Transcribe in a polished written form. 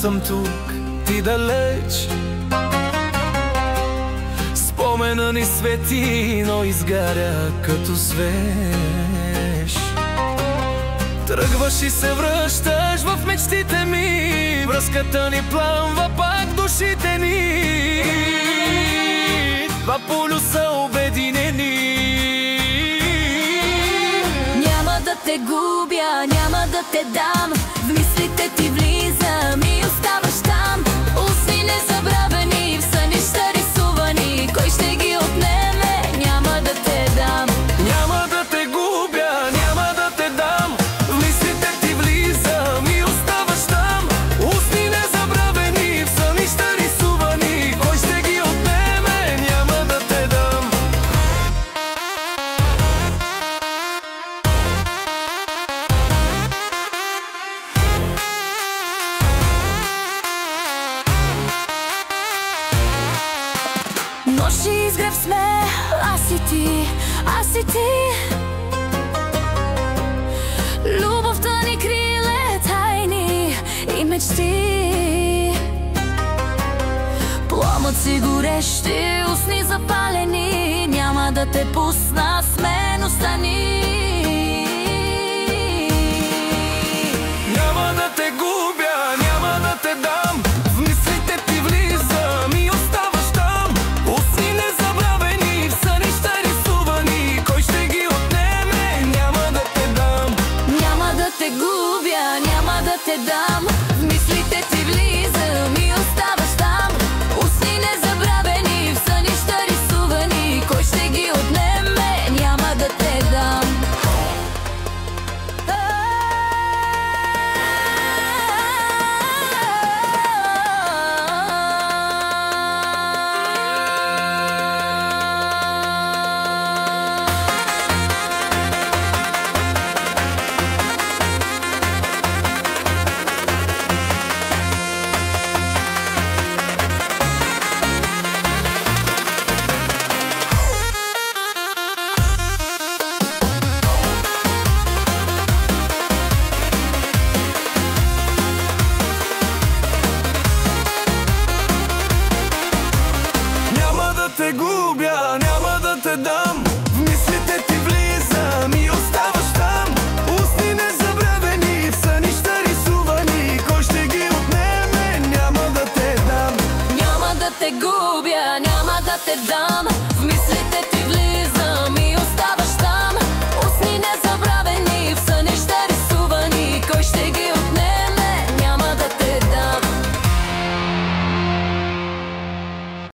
съм тук, ти далеч. Спомена ни свети, но изгаря като свеж. Тръгваш и се връщаш в мечтите ми, връзката ни пламва пак душите ни. Два полюса обединени. Няма да те губя, няма да те дам, в мислите ти влизам и оставаш там. Устни незабравени, в сънища рисувани, кой ще ги отнеме? Няма да те дам. Няма да те губя, няма да те дам, в мислите ти влизам и оставаш там. Устни незабравени, в сънища рисувани, кой ще ги отнеме? Няма да те дам. Нощи изгрев сме, аз и ти, аз и ти. Любовта ни криле тайни и мечти. Пламъци горещи, устни запалени, няма да те пусна, с мен остани. Няма да те губя, няма да те дам, в мислите ти влизам и оставаш там. Устни незабравени, в сънища рисувани, кой ще ги отнеме? Няма да те дам. Няма да те губя, няма да те дам, в мислите ти влизам и оставаш там. Устни незабравени, в сънища рисувани, кой ще ги отнеме? Няма да те дам. Те губя, няма да те дам, в мислите ти влизам и оставаш там. Устни незабравени, в сънища рисувани, кой ще ги отнеме? Няма да те дам. Няма да те губя, няма да те дам, в мислите ти